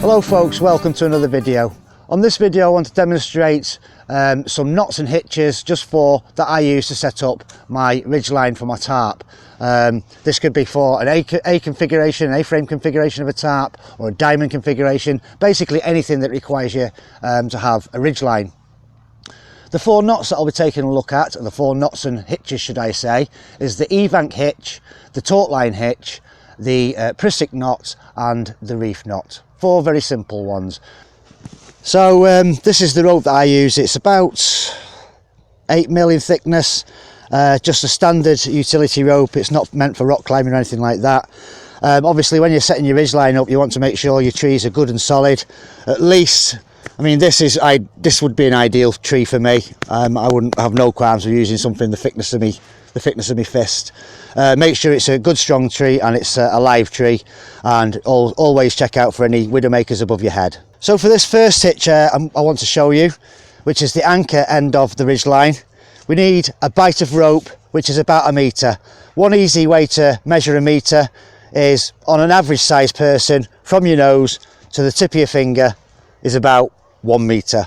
Hello folks, welcome to another video. On this video I want to demonstrate some knots and hitches that I use to set up my ridgeline for my tarp. This could be for an A configuration, an A-frame configuration of a tarp, or a diamond configuration, basically anything that requires you to have a ridgeline. The four knots that I'll be taking a look at, the four knots and hitches should I say, is the Evenk hitch, the Taut line hitch, the Prusik knot and the Reef knot. Four very simple ones. So this is the rope that I use. It's about 8mm in thickness, just a standard utility rope. It's not meant for rock climbing or anything like that. Obviously when you're setting your ridgeline up, you want to make sure your trees are good and solid. At least, I mean, this would be an ideal tree for me. I wouldn't have no qualms with using something the thickness of my fist. Make sure it's a good strong tree and it's a live tree, and always check out for any widowmakers above your head. So for this first hitch I want to show you, which is the anchor end of the ridgeline, we need a bight of rope which is about 1 metre. One easy way to measure a metre is on an average sized person, from your nose to the tip of your finger is about 1 metre.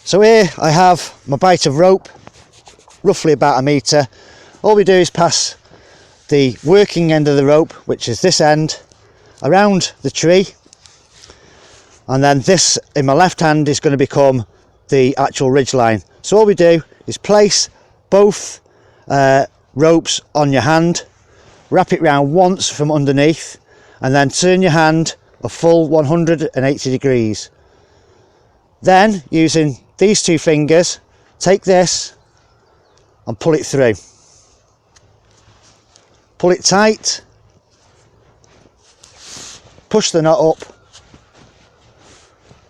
So here I have my bight of rope, roughly about 1 metre. All we do is pass the working end of the rope, which is this end, around the tree, and then this in my left hand is going to become the actual ridgeline. So all we do is place both ropes on your hand, wrap it round once from underneath, and then turn your hand a full 180 degrees. Then using these two fingers, take this and pull it through. Pull it tight, push the knot up,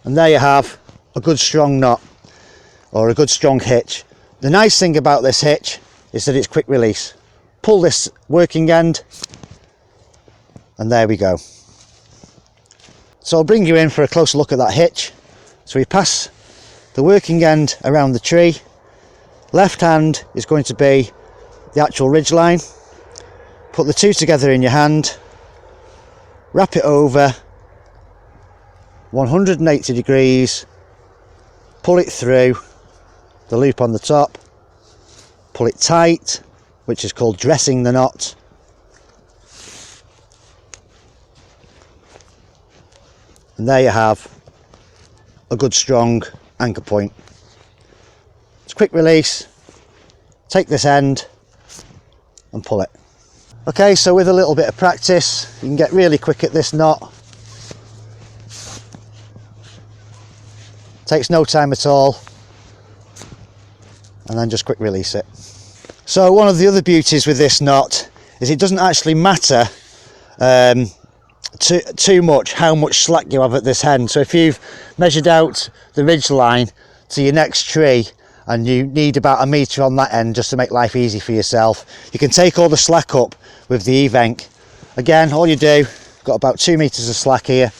and there you have a good strong knot, or a good strong hitch. The nice thing about this hitch is that it's quick release. Pull this working end, and there we go. So I'll bring you in for a closer look at that hitch. So we pass the working end around the tree. Left hand is going to be the actual ridgeline. Put the two together in your hand, wrap it over 180 degrees, pull it through the loop on the top, pull it tight, which is called dressing the knot, and there you have a good strong anchor point. It's quick release. Take this end and pull it. Okay, so with a little bit of practice you can get really quick at this knot. Takes no time at all, and then just quick release it. So one of the other beauties with this knot is it doesn't actually matter too much how much slack you have at this end. So if you've measured out the ridge line to your next tree and you need about 1 metre on that end just to make life easy for yourself, you can take all the slack up with the Evenk. Again, all you do, got about 2 metres of slack here,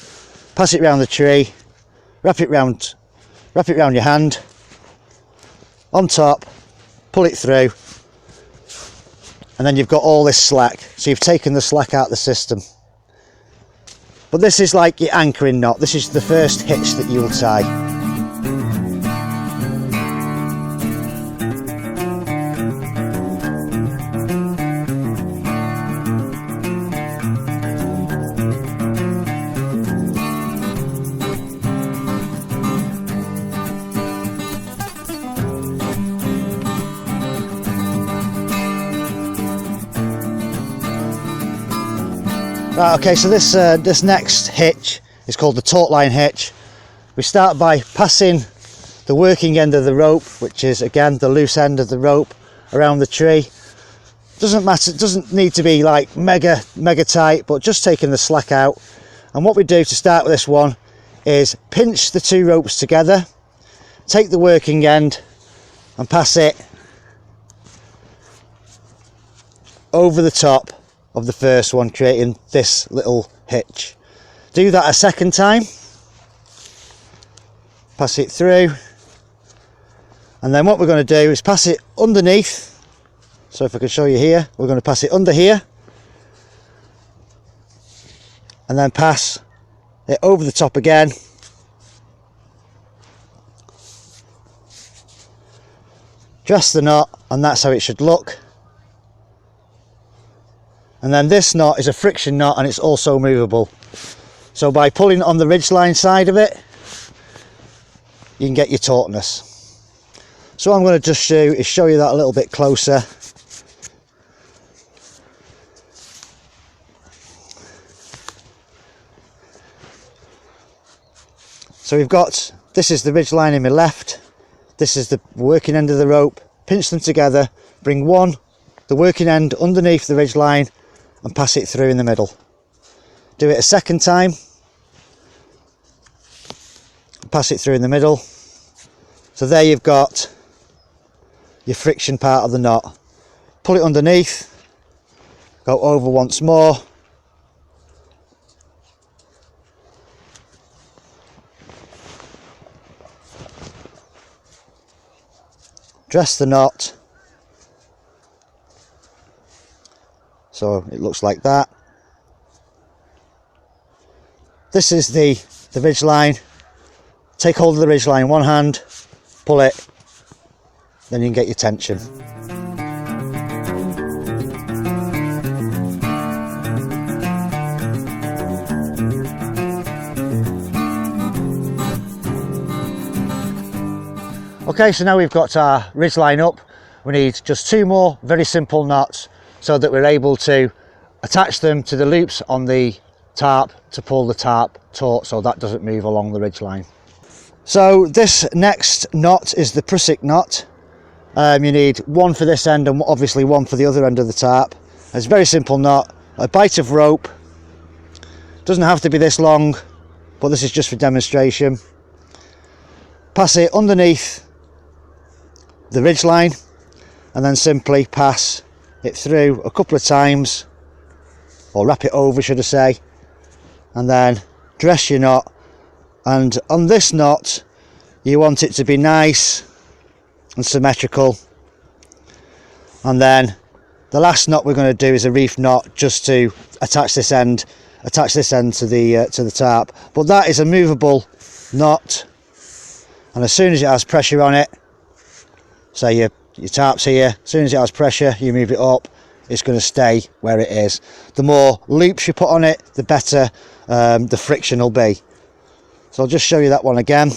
pass it round the tree, wrap it round your hand, on top, pull it through, and then you've got all this slack. So you've taken the slack out of the system. But this is like your anchoring knot. This is the first hitch that you'll tie. Right, okay, so this next hitch is called the Taut line hitch. We start by passing the working end of the rope, which is again the loose end of the rope, around the tree. Doesn't matter, it doesn't need to be like mega tight, but just taking the slack out. And what we do to start with this one is pinch the two ropes together, take the working end and pass it over the top of the first one, creating this little hitch. Do that a second time, pass it through, and then what we're going to do is pass it underneath. So if I can show you here, we're going to pass it under here and then pass it over the top again, dress the knot, and that's how it should look. And then this knot is a friction knot, and it's also movable. So by pulling on the ridgeline side of it, you can get your tautness. So what I'm going to just do is show you that a little bit closer. So we've got, this is the ridgeline in my left, this is the working end of the rope, pinch them together, bring the working end underneath the ridgeline and pass it through in the middle. Do it a second time, pass it through in the middle. So there you've got your friction part of the knot. Pull it underneath, go over once more, dress the knot, so it looks like that. This is the ridge line. Take hold of the ridge line in one hand, pull it, then you can get your tension. Okay, so now we've got our ridge line up. We need just 2 more very simple knots so that we're able to attach them to the loops on the tarp to pull the tarp taut so that doesn't move along the ridge line. So this next knot is the Prusik knot. You need 1 for this end and obviously 1 for the other end of the tarp. It's a very simple knot, a bight of rope. Doesn't have to be this long, but this is just for demonstration. Pass it underneath the ridge line and then simply pass it through a couple of times, or wrap it over should I say, and then dress your knot. And on this knot you want it to be nice and symmetrical, and then the last knot we're going to do is a reef knot just to attach this end to the tarp. But that is a movable knot, and as soon as it has pressure on it, say your tarp's here, as soon as it has pressure you move it up, it's going to stay where it is. The more loops you put on it, the better the friction will be. So I'll just show you that one again.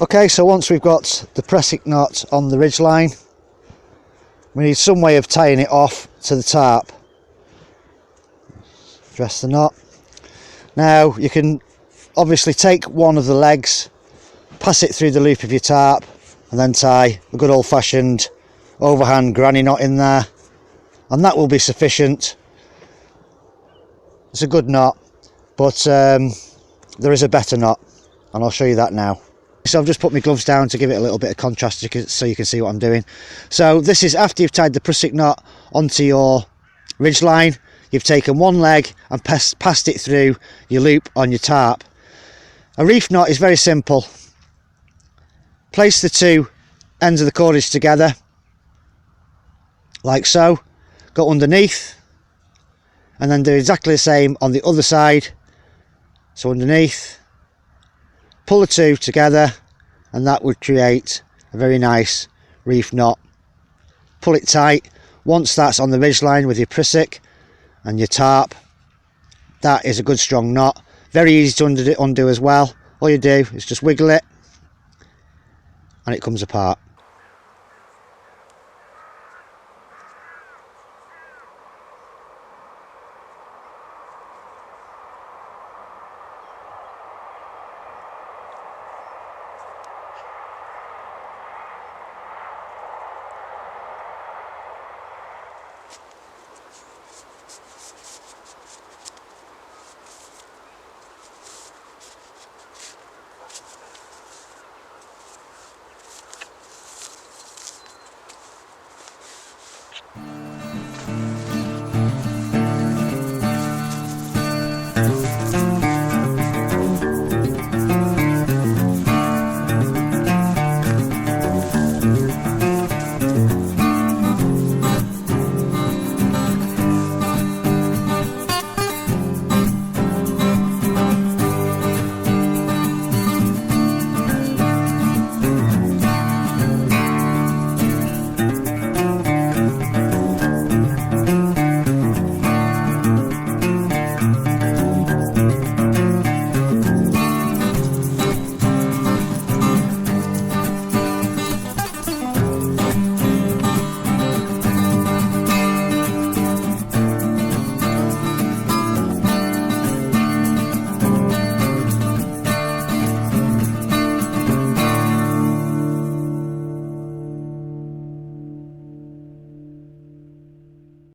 Okay, so once we've got the Prusik knot on the ridge line, we need some way of tying it off to the tarp. Dress the knot. Now you can obviously take one of the legs, pass it through the loop of your tarp, and then tie a good old-fashioned overhand granny knot in there, and that will be sufficient. It's a good knot, but there is a better knot, and I'll show you that now. So I've just put my gloves down to give it a little bit of contrast so you can see what I'm doing. So this is after you've tied the Prusik knot onto your ridge line. You've taken one leg and passed it through your loop on your tarp. A reef knot is very simple. Place the 2 ends of the cordage together like so, go underneath, and then do exactly the same on the other side. So underneath, pull the 2 together, and that would create a very nice reef knot. Pull it tight. Once that's on the ridge line with your Prusik and your tarp, that is a good strong knot. Very easy to undo as well. All you do is just wiggle it and it comes apart.